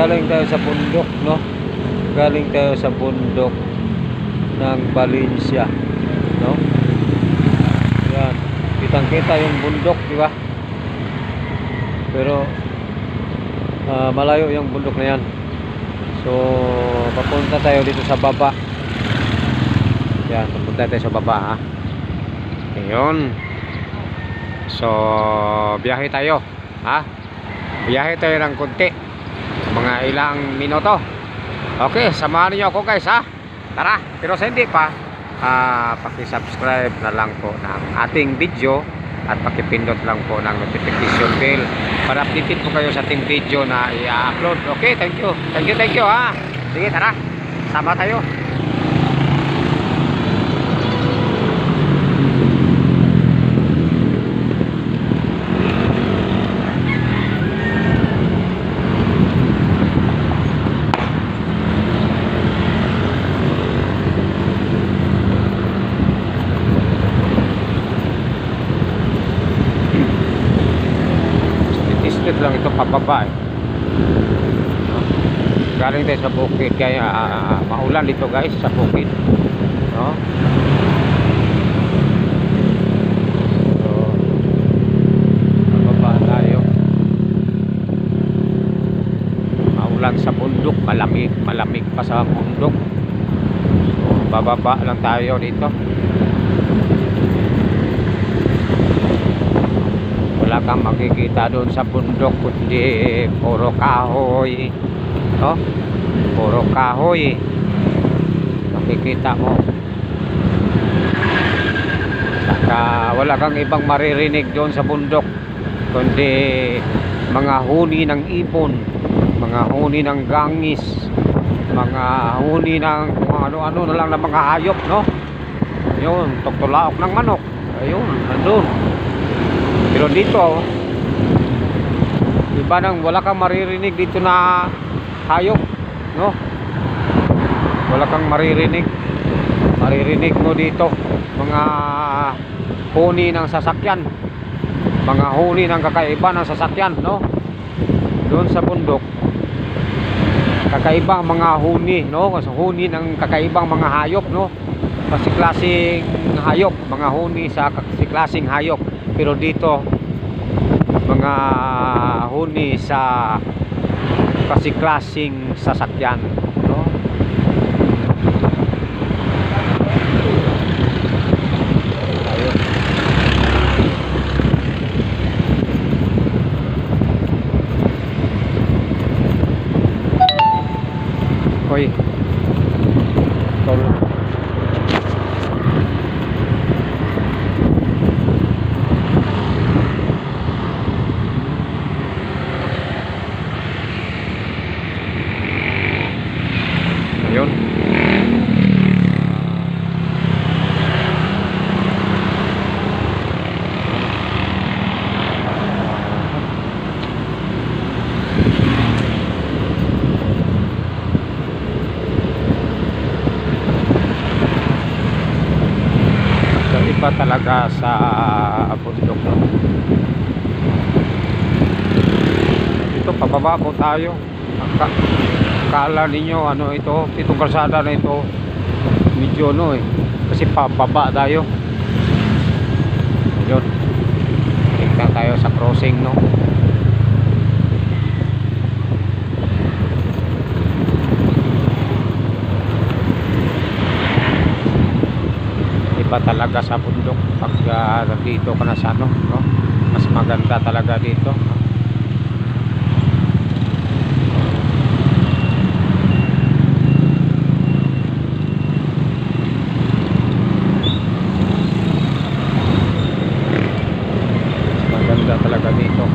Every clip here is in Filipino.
galing tayo sa bundok, no? Galing tayo sa bundok ng Valencia, no? Yan, kitang-kita yung bundok, di ba? Pero malayo yung bundok na yan. So papunta tayo dito sa baba. Yan, papunta tayo sa baba, ha. Ayun. So biyahe tayo, ha. Biyahe tayo ng konti, mga ilang minuto. Okay, samahan niyo ako, guys, ha. Tara. Pero sa hindi pa, paki-subscribe na lang po ng ating video at pakipindot lang po ng notification bell para updated po kayo sa ating video na i-upload. Okay, thank you. Thank you, ha. Sige, tara. Sama tayo. Lang ito pababa, galing tayo sa bukid kaya maulan dito, guys, sa bukid, no? So pababa tayo, maulan sa bundok, malamig pa sa bundok. So bababa lang tayo dito. Wala kang makikita doon sa bundok kundi puro kahoy, no? Puro kahoy makikita mo. Saka wala kang ibang maririnig doon sa bundok kundi mga huni ng ibon, mga huni ng gangis, mga huni ng ano-ano na lang na mga hayop, no? Yun, tugtulaok ng manok, ayun, nandun. Pero dito, iba nang wala kang maririnig dito na hayop, no? Wala kang maririnig. Maririnig mo dito mga huni ng sasakyan, mga huni ng kakaiba ng sasakyan, no? Doon sa bundok, kakaibang mga huni, no? Huni ng kakaibang mga hayop, no? Kasi klaseng hayop, mga huni sa kasi klaseng hayop. Pero dito, mga huni sa kasi klaseng sasakyan, no? Ayun. Hoy, tol. Yun. So, iba talaga sa bundok, no? Ito, pababa po tayo. Akala ninyo ano ito, itong kalsada na ito medyo no kasi pababa tayo. Yun, tingnan tayo sa crossing, no? Iba talaga sa bundok pag dito ka na sa ano, no? Mas maganda talaga dito, no? Talaga dito.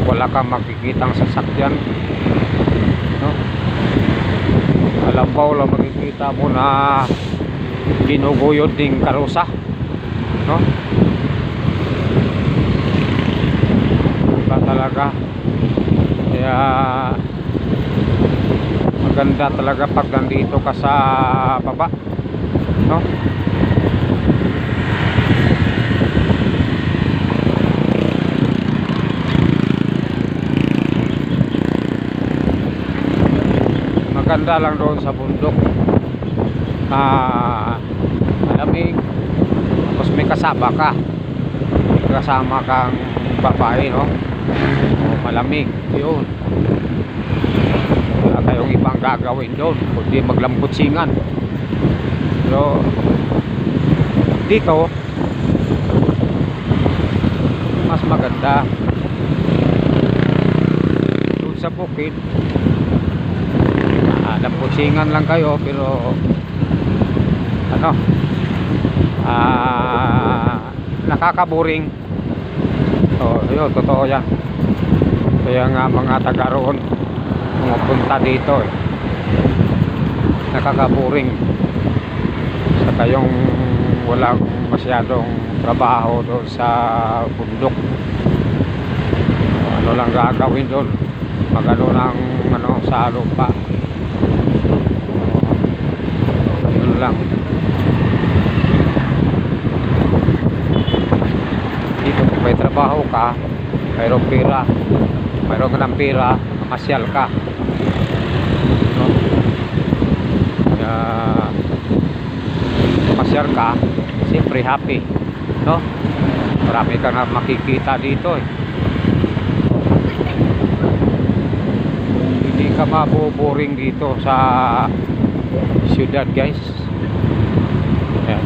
Wala kang makikitang sasakyan, no? Alambaw lang makikita mo na ginuguyod ding karusa, no? Iba talaga. Kaya maganda talaga pag nandito ka sa baba, no? Maganda lang doon sa bundok, malamig, tapos may kasama ka, may kasama kang babae, no? O, malamig yun, wala kayong ibang gagawin doon kundi maglambutsingan. So dito mas maganda. Doon sa bukid lambutsingan lang kayo, pero ano, nakakaboring. So yun, totoo yan. Kaya nga mga taga roon pumupunta dito nakakaboring. Saka yung walang masyadong trabaho doon sa bundok, ano lang gagawin doon, magano ng ano sa lupa, yun lang. Dito kung may trabaho ka, mayroong pera, mayroon ka ng pera, masyal ka, no? Kaya masyal ka, siyempre happy, no? Marami ka na makikita dito Hindi ka maboboring dito sa syudad, guys. Ayan.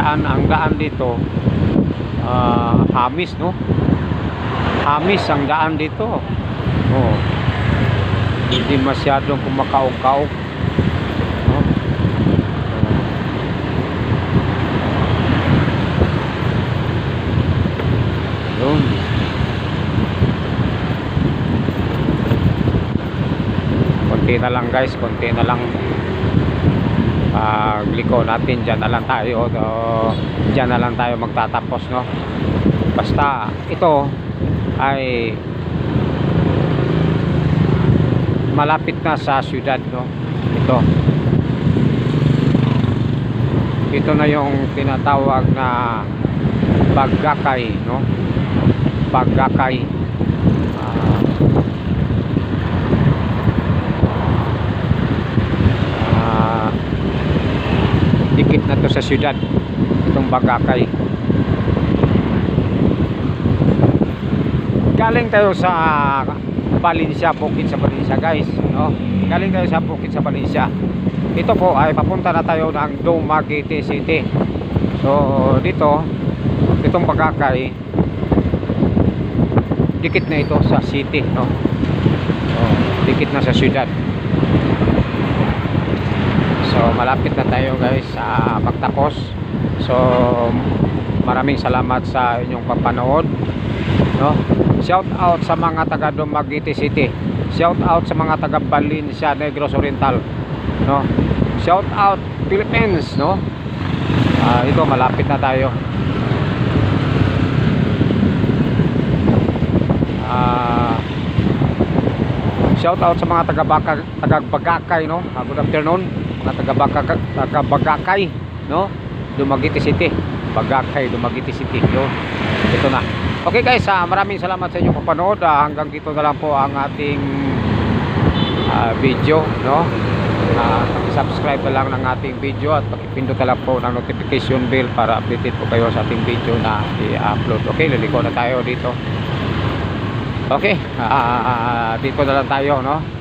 Ang daan dito hamis, no? Hamis ang daan dito. Oh. Hindi masyadong kumakaog-kaog, no? Yun. Konti na lang, guys, konti na lang. Liko natin, dyan na lang tayo, dyan na lang tayo magtatapos, no? Basta ito ay malapit na sa syudad, no? Ito na yung tinatawag na Bagakay, no? Bagakay. Dikit na to sa syudad, itong Bagakay. Galing tayo sa Valencia, bukid sa Valencia, guys, no? Galing tayo sa bukid sa Valencia. Ito po ay papunta na tayo ng Dumaguete City. So dito, itong Bagakay, dikit na ito sa city, no? So, dikit na sa syudad. So malapit na tayo, guys, sa pagtapos. So maraming salamat sa inyong papanood, no? Shout out sa mga taga Dumaguete City, shout out sa mga taga Valencia, Negros Oriental, no? Shout out Philippines, no? Ito malapit na tayo. Shout out sa mga taga Bagakay, no? Good afternoon mga taga Bagakay, no? Dumaguete City, Bagakay, Dumaguete City, no? Ito na. Okay, guys, maraming salamat sa inyong papanood. Hanggang dito na lang po ang ating video, no? Subscribe na lang ng ating video at pakipindot na lang po ng notification bell para updated po kayo sa ating video na i-upload. Okay, liliko na tayo dito. Okay, dito na lang tayo, no?